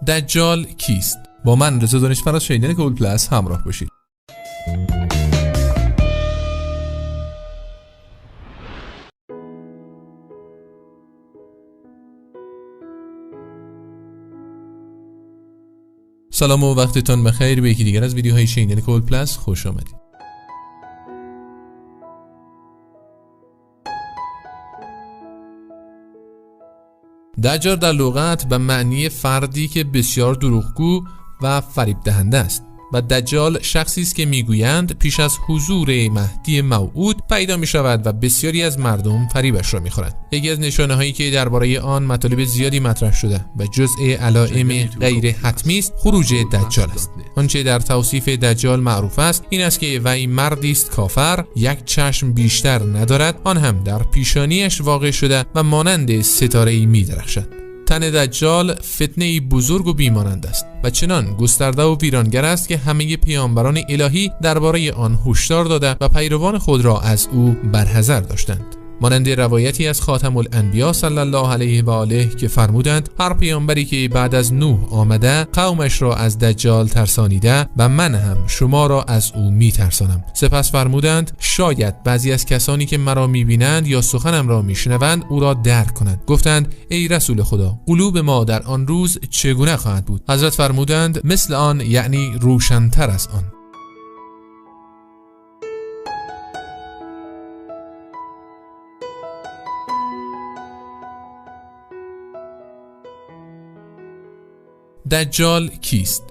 دجال کیست؟ با من رضا دانشفر از شنیدن گول پلاس همراه باشید. سلام و وقتتون بخیر. به یکی دیگر از ویدیوهای شنیدن گول پلاس خوش آمدید. دجال در لغت به معنی فردی که بسیار دروغگو و فریب دهنده است و دجال شخصی است که میگویند پیش از حضور مهدی موعود پیدا می شود و بسیاری از مردم فریبش را میخورند. یکی از نشانه هایی که درباره آن مطالب زیادی مطرح شده و جزء علائم غیر حتمی است خروج دجال است. آنچه در توصیف دجال معروف است این است که وی مردی است کافر، یک چشم بیشتر ندارد، آن هم در پیشانیش واقع شده و مانند ستاره‌ای می‌درخشد. تن دجال فتنه‌ای بزرگ و بیمانند است و چنان گسترده و ویرانگر است که همه پیامبران الهی درباره آن هشدار داده و پیروان خود را از او برحذر داشتند. مانند روایتی از خاتم الانبیا صلی الله علیه و آله که فرمودند هر پیامبری که بعد از نوح آمده قومش را از دجال ترسانیده و من هم شما را از او میترسانم. سپس فرمودند شاید بعضی از کسانی که مرا میبینند یا سخنم را میشنوند او را درک کنند. گفتند ای رسول خدا قلوب ما در آن روز چگونه خواهد بود؟ حضرت فرمودند مثل آن، یعنی روشن‌تر از آن. دجال کیست؟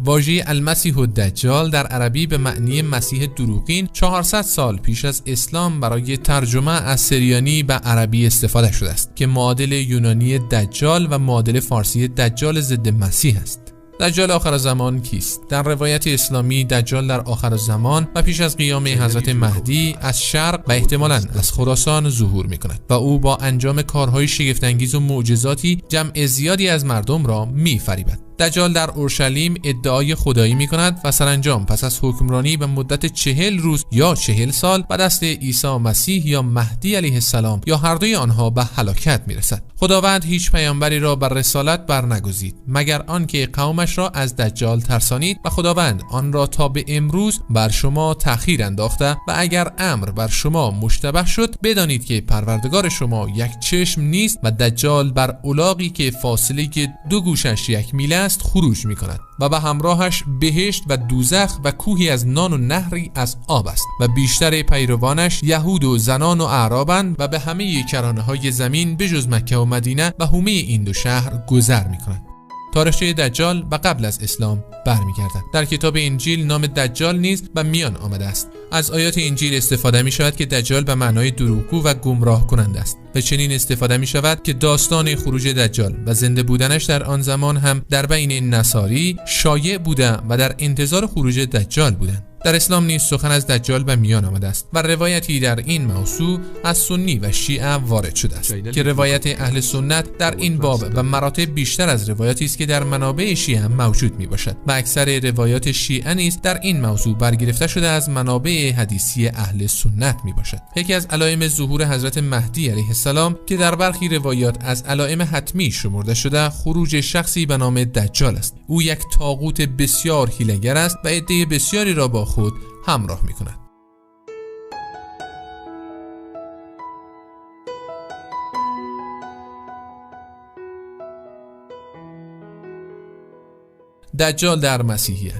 واژه المسیح الدجال در عربی به معنی مسیح دروغین 400 سال پیش از اسلام برای ترجمه از سریانی به عربی استفاده شده است که معادل یونانی دجال و معادل فارسی دجال ضد مسیح است. دجال آخر زمان کیست؟ در روایت اسلامی دجال در آخر زمان و پیش از قیام حضرت مهدی از شرق و احتمالاً از خراسان ظهور می‌کند و او با انجام کارهای شگفت‌انگیز و معجزاتی جمع زیادی از مردم را می‌فریبد. دجال در اورشلیم ادعای خدایی می‌کند و سرانجام پس از حکمرانی به مدت 40 روز یا 40 سال به دست عیسی مسیح یا مهدی علیه السلام یا هر دوی آنها به هلاکت می‌رسد. خداوند هیچ پیامبری را بر رسالت برنگزید مگر آنکه قومش را از دجال ترسانید و خداوند آن را تا به امروز بر شما تأخیر انداخته و اگر امر بر شما مشتبه شد بدانید که پروردگار شما یک چشم نیست و دجال بر الاغی که فاصله 2 گوشش 1 میل است خروج می کند و به همراهش بهشت و دوزخ و کوهی از نان و نهری از آب است و بیشتر پیروانش یهود و زنان و اعرابند و به همه کرانه های زمین بجز مکه و مدینه و حومه این دو شهر گذر می کند. تاریخچه دجال به قبل از اسلام برمیگردد. در کتاب انجیل نام دجال نیز به میان آمده است. از آیات انجیل استفاده می شود که دجال به معنای دروغگو و گمراه کننده است و چنین استفاده می شود که داستان خروج دجال و زنده بودنش در آن زمان هم در بین نصاری شایع بوده و در انتظار خروج دجال بودند. در اسلام نیز سخن از دجال به میان آمده است و روایتی در این موضوع از سنی و شیعه وارد شده است که روایت اهل سنت در این باب و مراتب بیشتر از روایاتی است که در منابع شیعه موجود می باشد و اکثر روایات شیعه نیز در این موضوع برگرفته شده از منابع حدیثی اهل سنت می باشد. یکی از علائم ظهور حضرت مهدی علیه السلام که در برخی روایات از علائم حتمی شمرده شده خروج شخصی به نام دجال است. او یک طاغوت بسیار حیله‌گر است و عده بسیاری را با خود همراه می کند. دجال در مسیحیت.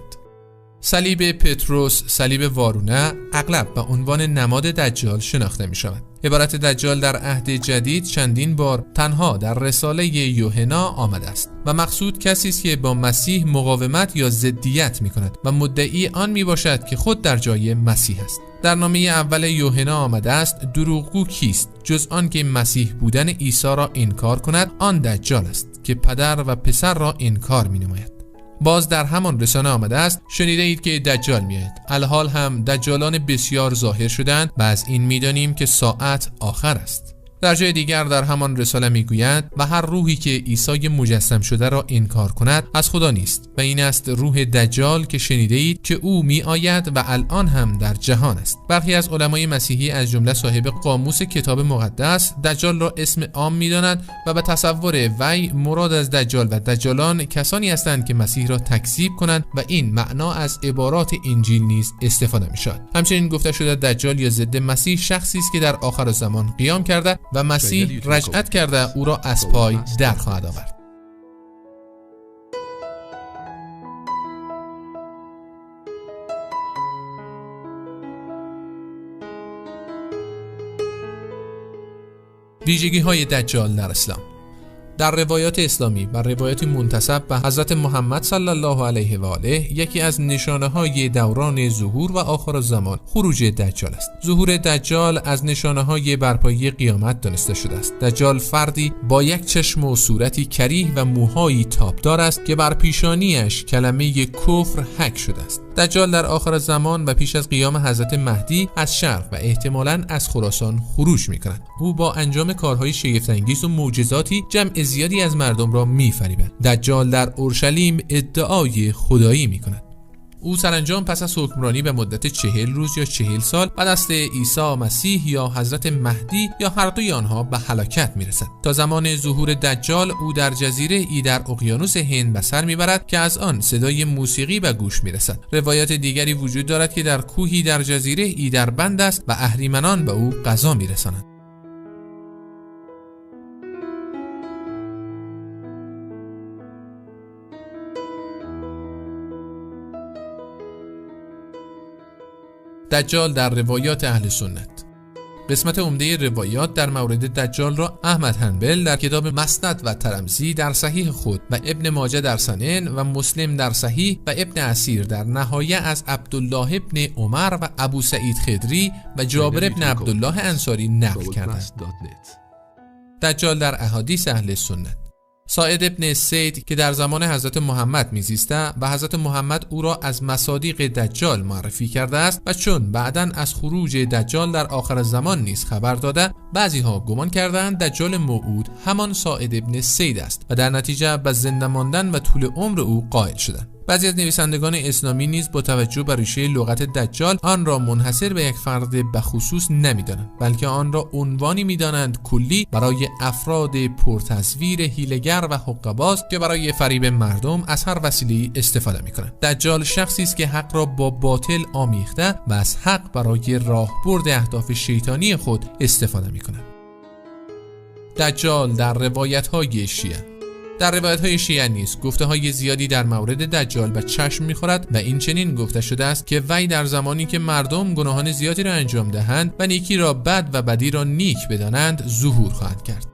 صلیب پتروس، صلیب وارونه اغلب به عنوان نماد دجال شناخته می شود. عبارت دجال در عهد جدید چندین بار تنها در رساله یوحنا آمده است و مقصود کسی است که با مسیح مقاومت یا ضدیت می کند و مدعی آن می باشد که خود در جای مسیح است. در نامه اول یوحنا آمده است دروغگو کیست جز آن که مسیح بودن عیسی را انکار کند آن دجال است که پدر و پسر را انکار می نماید. باز در همان رسانه آمده است شنیده اید که دجال میآید، الحال هم دجالان بسیار ظاهر شدند و از این میدانیم که ساعت آخر است. در جای دیگر در همان رساله میگوید و هر روحی که عیسی مجسم شده را انکار کند از خدا نیست و این است روح دجال که شنیده اید که او می آید و الان هم در جهان است. برخی از علمای مسیحی از جمله صاحب قاموس کتاب مقدس دجال را اسم عام می‌دانند و به تصور وی مراد از دجال و دجالان کسانی هستند که مسیح را تکذیب کنند و این معنا از عبارات انجیل نیز استفاده می‌شود. همچنین گفته شده دجال یا ضد مسیح شخصی است که در آخر زمان قیام کرده و مسیح رجعت کرده او را از پای در خواهد آورد. ویژگی‌های دجال در اسلام. در روایات اسلامی و روایات منتسب به حضرت محمد صلی الله علیه و آله یکی از نشانه‌های دوران ظهور و آخر زمان خروج دجال است. ظهور دجال از نشانه‌های برپایی قیامت دانسته شده است. دجال فردی با یک چشم و صورتی کریه و موهایی تابدار است که بر پیشانیش کلمه کفر حک شده است. دجال در آخر زمان و پیش از قیام حضرت مهدی از شرق و احتمالاً از خراسان خروج می‌کند. او با انجام کارهای شگفت‌انگیز و معجزاتی جمع زیادی از مردم را می‌فریبد. دجال در اورشلیم ادعای خدایی می‌کند. او سرانجام پس از حکمرانی به مدت 40 روز یا 40 سال به دست عیسی مسیح یا حضرت مهدی یا هر دوی آنها به هلاکت میرسد. تا زمان ظهور دجال او در جزیره ای در اقیانوس هند به سر میبرد که از آن صدای موسیقی به گوش میرسد. روایات دیگری وجود دارد که در کوهی در جزیره ای در بند است و اهریمنان به او غذا میرسانند. دجال در روایات اهل سنت. قسمت عمده روایات در مورد دجال را احمد حنبل در کتاب مسند و ترمذی در صحیح خود و ابن ماجه در سنن و مسلم در صحیح و ابن اسیر در نهایه از عبدالله ابن عمر و ابو سعید خدری و جابر ابن عبدالله انصاری نقل کردند. دجال در احادیث اهل سنت. سعید ابن سید که در زمان حضرت محمد میزیسته و حضرت محمد او را از مصادیق دجال معرفی کرده است و چون بعداً از خروج دجال در آخر زمان نیز خبر داده، بعضی ها گمان کردند دجال موعود همان سعید ابن سید است و در نتیجه به زنده ماندن و طول عمر او قائل شدند. بعضی از نویسندگان اسلامی نیز با توجه به ریشه لغت دجال آن را منحصر به یک فرد بخصوص نمی‌دانند، بلکه آن را عنوانی می‌دانند کلی برای افراد پرتصویر، حیله‌گر و حقه‌باز که برای فریب مردم از هر وسیله‌ای استفاده می‌کنند. دجال شخصی است که حق را با باطل آمیخته و از حق برای راهبرد اهداف شیطانی خود استفاده می‌کند. دجال در روایت‌های شیعه. در روایت‌های شیعه نیز گفته‌های زیادی در مورد دجال به چشم می‌خورد و این چنین گفته شده است که وی در زمانی که مردم گناهان زیادی را انجام دهند و نیکی را بد و بدی را نیک بدانند ظهور خواهد کرد.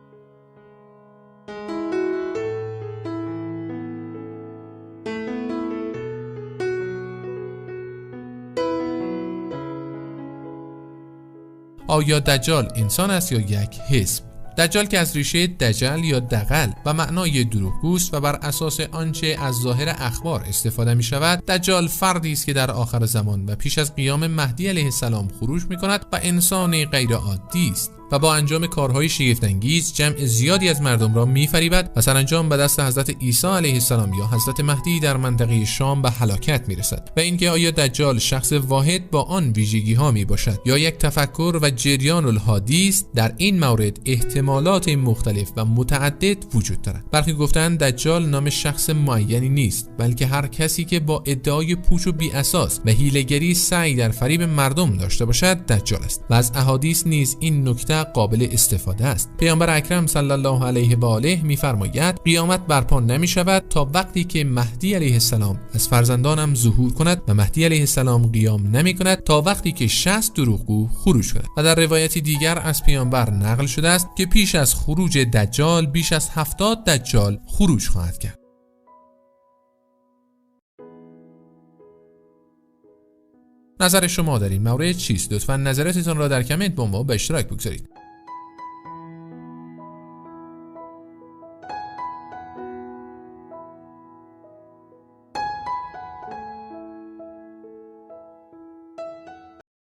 آیا دجال انسان است یا یک حزب؟ دجال که از ریشه دجل یا دغل و معنای دروغگوست و بر اساس آنچه از ظاهر اخبار استفاده می شود، دجال فردی است که در آخر زمان و پیش از قیام مهدی علیه السلام خروج می کند و انسان غیر عادی است و با انجام کارهای شگفت‌انگیز جمع زیادی از مردم را می‌فریبد و سرانجام به دست حضرت عیسی علیه السلام یا حضرت مهدی در منطقه شام به هلاکت می‌رسد. و اینکه آیا دجال شخص واحد با آن ویژگی‌ها میباشد یا یک تفکر و جریان الهادی است، در این مورد احتمالات مختلف و متعدد وجود دارد. برخی گفتند دجال نام شخص معینی نیست، بلکه هر کسی که با ادعای پوچ و بی اساس و حیله‌گری سعی در فریب مردم داشته باشد دجال است. و از احادیث نیز این نکته قابل استفاده است. پیامبر اکرم صلی الله علیه و آله می‌فرماید قیامت برپا نمی‌شود تا وقتی که مهدی علیه السلام از فرزندانم ظهور کند و مهدی علیه السلام قیام نمی‌کند تا وقتی که 60 دروغگو خروج کند. و در روایتی دیگر از پیامبر نقل شده است که پیش از خروج دجال بیش از 70 دجال خروج خواهد کرد. نظر شما در این مورد چیست؟ لطفاً نظراتتان را در کامنت با ما به اشتراک بگذارید.